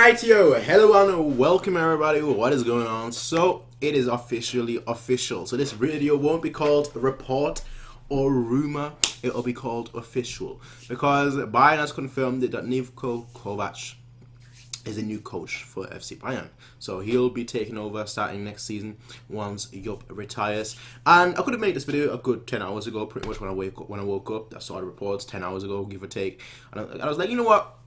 Alright, yo, hello and welcome everybody. What is going on? So it is officially official. So this video won't be called report or rumor, it'll be called official, because Bayern has confirmed that Niko Kovač is a new coach for FC Bayern. So he'll be taking over starting next season once Jupp retires. And I could have made this video a good 10 hours ago, pretty much when I woke up. I saw the reports 10 hours ago, give or take. And I was like, you know what?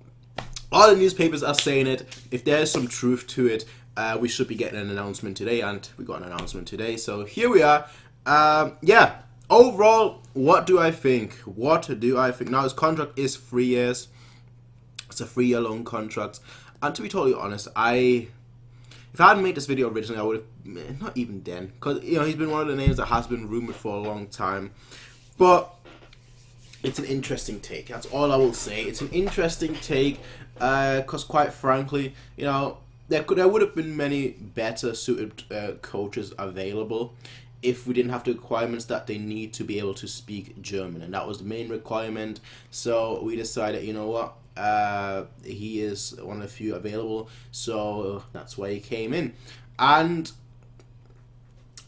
All the newspapers are saying it. If there's some truth to it, we should be getting an announcement today, and we got an announcement today. So here we are. Yeah. Overall, what do I think? What do I think? Now his contract is 3 years. It's a 3-year long contract. And to be totally honest, if I hadn't made this video originally, I would have, not even then, because you know he's been one of the names that has been rumored for a long time. But it's an interesting take. That's all I will say. It's an interesting take, because quite frankly, you know, there would have been many better suited coaches available if we didn't have the requirements that they need to be able to speak German, and that was the main requirement. So we decided, you know what, he is one of the few available, so that's why he came in. And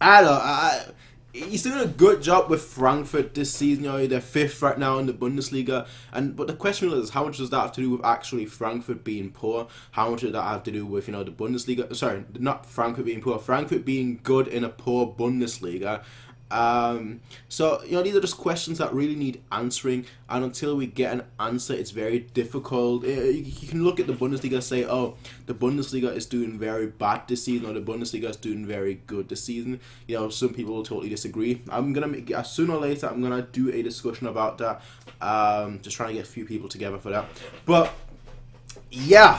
I don't know, he's doing a good job with Frankfurt this season. You know, they're 5th right now in the Bundesliga. But the question is, how much does that have to do with actually Frankfurt being poor? How much does that have to do with, you know, the Bundesliga? Sorry, not Frankfurt being poor. Frankfurt being good in a poor Bundesliga. So, you know, these are just questions that really need answering, and until we get an answer, it's very difficult. You can look at the Bundesliga and say, oh, the Bundesliga is doing very bad this season, or the Bundesliga is doing very good this season. You know, some people will totally disagree. I'm gonna make, sooner or later, I'm gonna do a discussion about that. Just trying to get a few people together for that. But yeah,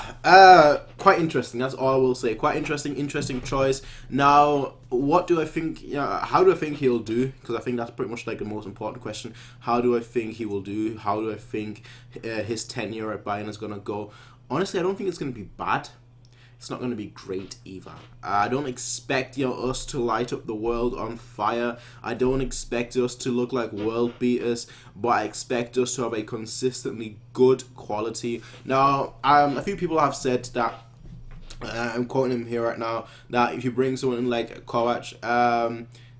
quite interesting. That's all I will say. Quite interesting choice. Now, what do I think? How do I think he'll do? Because I think that's pretty much like the most important question. How do I think he will do? How do I think his tenure at Bayern is gonna go? Honestly, I don't think it's gonna be bad. It's not going to be great either. I don't expect, you know, us to light up the world on fire. I don't expect us to look like world beaters, but I expect us to have a consistently good quality. Now, a few people have said that, I'm quoting him here right now, that if you bring someone in like Kovač,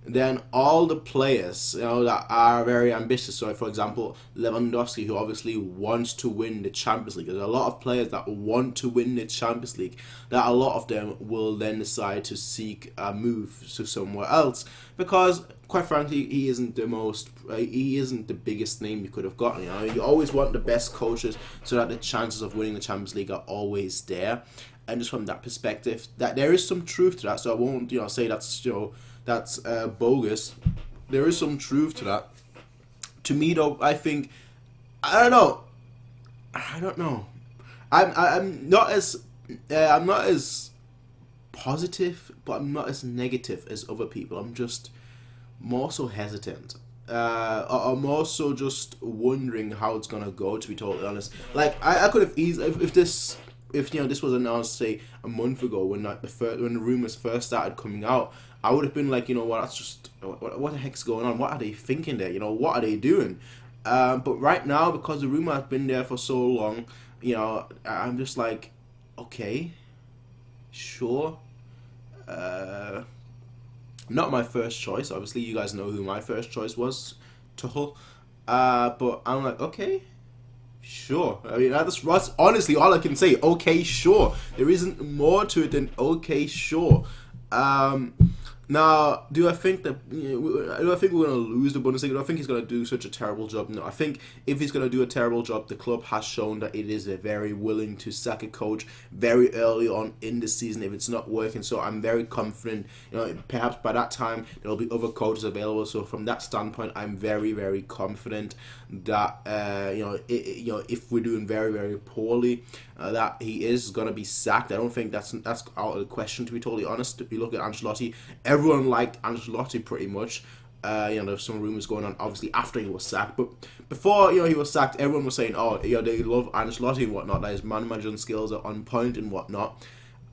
then all the players, you know, that are very ambitious. So, for example, Lewandowski, who obviously wants to win the Champions League. There's a lot of players that want to win the Champions League. That a lot of them will then decide to seek a move to somewhere else, because, quite frankly, he isn't the biggest name you could have gotten. You know, you always want the best coaches so that the chances of winning the Champions League are always there. And just from that perspective, that there is some truth to that. So I won't, you know, say that's, you know, that's bogus. There is some truth to that. To me, though, I think, I don't know. I'm not as positive, but I'm not as negative as other people. I'm just more so hesitant. I'm also just wondering how it's gonna go. To be totally honest, like I could have easily, if you know this was announced, say, a month ago, when like when the rumors first started coming out, I would have been like, you know what, that's just, what the heck's going on? What are they thinking there? You know, what are they doing? But right now, because the rumor has been there for so long, you know, I'm just like, okay, sure. Not my first choice. Obviously, you guys know who my first choice was, Tuchel. But I'm like, okay, sure. I mean, that's honestly all I can say. Okay, sure. There isn't more to it than okay, sure. Now, do I think that, you know, do I think we're going to lose the Bundesliga? Do I think he's going to do such a terrible job? No, I think if he's going to do a terrible job, the club has shown that it is very willing to sack a coach very early on in the season if it's not working. So I'm very confident, you know, perhaps by that time there will be other coaches available. So from that standpoint, I'm very confident that you know, if we're doing very poorly, that he is going to be sacked. I don't think that's out of the question, to be totally honest. If you look at Ancelotti, everyone liked Ancelotti pretty much. You know, there's some rumors going on obviously after he was sacked, but before, you know, he was sacked, everyone was saying, oh, you know, they love Ancelotti and whatnot, that his management skills are on point and whatnot.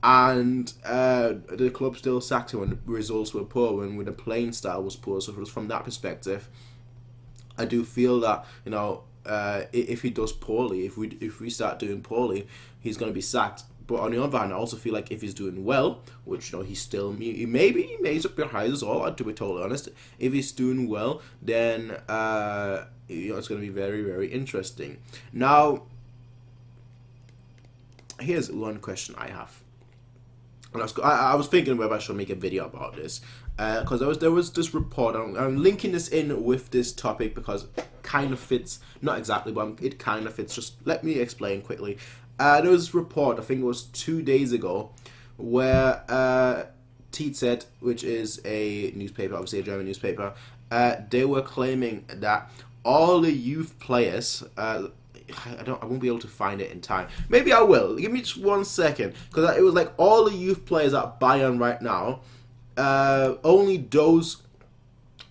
And the club still sacked him when the results were poor, when the playing style was poor. So from that perspective, I do feel that, you know, if he does poorly, if we start doing poorly, he's going to be sacked. but on the other hand, I also feel like if he's doing well, which he's still maybe he may surprise us all. To be totally honest, if he's doing well, then it's going to be very, very interesting. Now, here's one question I have. And I was thinking whether I should make a video about this, because there was this report. I'm linking this in with this topic because it kind of fits, not exactly, but it kind of fits. Just let me explain quickly. There was this report, I think it was 2 days ago, where TZ, which is a newspaper, obviously a German newspaper, they were claiming that all the youth players, I won't be able to find it in time. Maybe I will. Give me just 1 second, because it was like all the youth players at Bayern right now, only those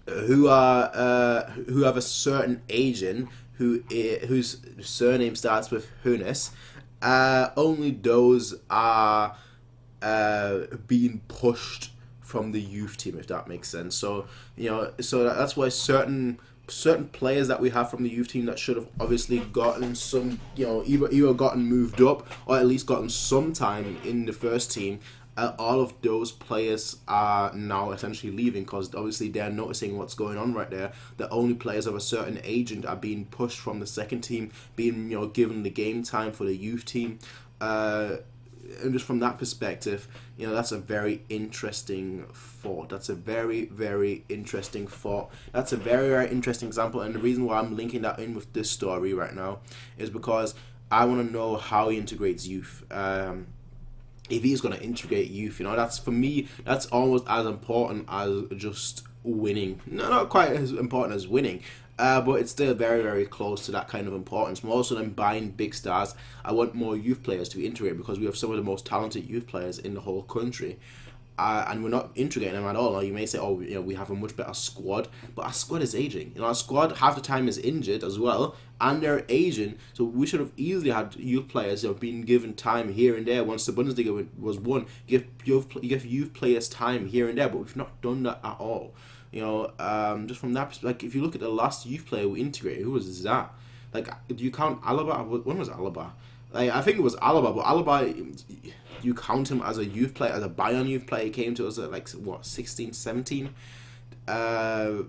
who have a certain agent whose surname starts with Hoeneß, only those are being pushed from the youth team, if that makes sense. So that's why certain players that we have from the youth team that should have obviously gotten some, either gotten moved up or at least gotten some time in the first team, all of those players are now essentially leaving because obviously they're noticing what's going on right there. The only players of a certain agent are being pushed from the second team, being given the game time for the youth team. And just from that perspective, that's a very interesting thought. That's a very, very interesting thought. That's a very, very interesting example. And the reason why I'm linking that in with this story right now is because I want to know how he integrates youth. If he's going to integrate youth, that's, for me, that's almost as important as just winning. No, not quite as important as winning. But it's still very, very close to that kind of importance. More so than buying big stars, I want more youth players to be integrated because we have some of the most talented youth players in the whole country. And we're not integrating them at all. Now, you may say, oh, we have a much better squad, but our squad is aging. Our squad half the time is injured as well, and they're aging. So we should have easily had youth players being given time here and there. Once the Bundesliga was won, you give youth players time here and there, but we've not done that at all. Just from that perspective, like, if you look at the last youth player we integrated, who was that? Like, do you count Alaba? When was Alaba? Like, I think it was Alaba, but Alaba, you count him as a youth player, as a Bayern youth player. He came to us at like, what, 16, 17? I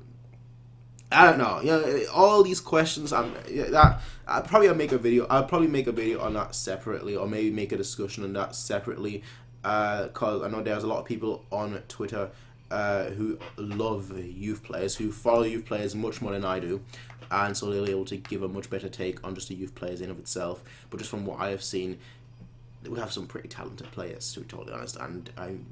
don't know. All these questions. I'll probably make a video. I'll probably make a video on that separately, or maybe make a discussion on that separately. Because I know there's a lot of people on Twitter who love youth players, who follow youth players much more than I do, and so they'll be able to give a much better take on just the youth players in of itself. But just from what I have seen, we have some pretty talented players, to be totally honest, and in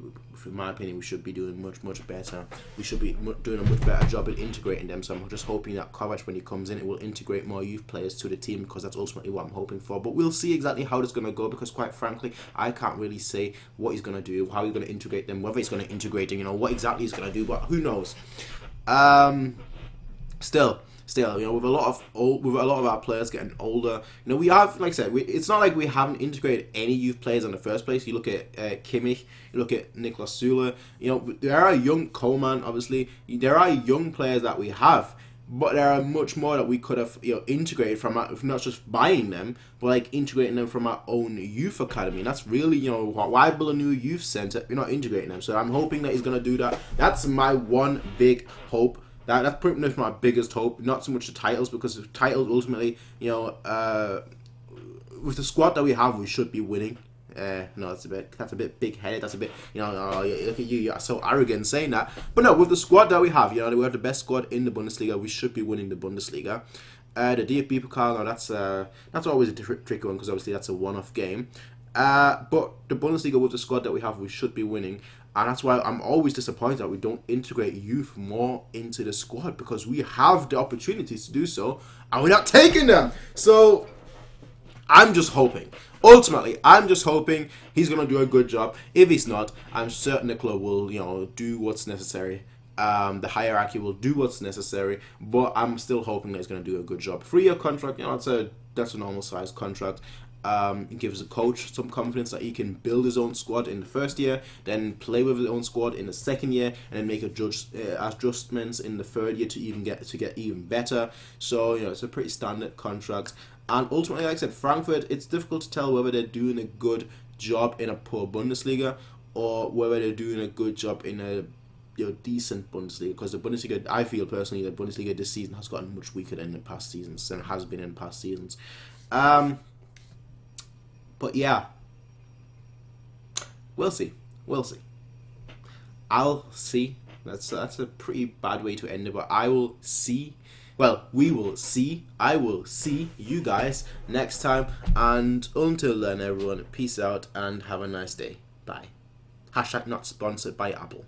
my opinion, we should be doing much better. We should be doing a much better job at integrating them. So I'm just hoping that Kovač, when he comes in, it will integrate more youth players to the team, because that's ultimately what I'm hoping for. But we'll see exactly how it's going to go, because quite frankly, I can't really say what he's going to do, how he's going to integrate them, whether he's going to integrate them, what exactly he's going to do, but who knows. Still, with a lot of our players getting older, we have, like I said, it's not like we haven't integrated any youth players in the first place. You look at Kimmich, you look at Niklas Süle, there are young Coleman, obviously, there are young players that we have, but there are much more that we could have integrated from not just buying them, but like integrating them from our own youth academy. And that's really, why build a new youth center if you're not integrating them? So I'm hoping that he's going to do that. That's my one big hope. That's pretty much my biggest hope. Not so much the titles, because the titles ultimately, with the squad that we have, we should be winning. No, that's a bit big-headed. That's a bit, look at you, you're so arrogant saying that. But no, with the squad that we have, we have the best squad in the Bundesliga. We should be winning the Bundesliga. The DFB Pokal, now that's always a tricky one, because obviously that's a one-off game. But the Bundesliga, with the squad that we have, we should be winning. And that's why I'm always disappointed that we don't integrate youth more into the squad, because we have the opportunities to do so, and we're not taking them. So I'm just hoping. Ultimately, I'm just hoping he's going to do a good job. If he's not, I'm certain the club will, do what's necessary. The hierarchy will do what's necessary, but I'm still hoping that he's going to do a good job. 3-year contract, that's a normal size contract. It gives the coach some confidence that he can build his own squad in the first year, then play with his own squad in the second year, and then make adjustments in the third year to get even better. So it's a pretty standard contract. And ultimately, like I said, Frankfurt, it's difficult to tell whether they're doing a good job in a poor Bundesliga, or whether they're doing a good job in a decent Bundesliga. Because the Bundesliga, I feel personally, the Bundesliga this season has gotten much weaker than the past seasons, and has been in past seasons. But yeah, we'll see. I'll see. That's a pretty bad way to end it, but I will see. Well, we will see. I will see you guys next time. And until then, everyone, peace out and have a nice day. Bye. # not sponsored by Apple.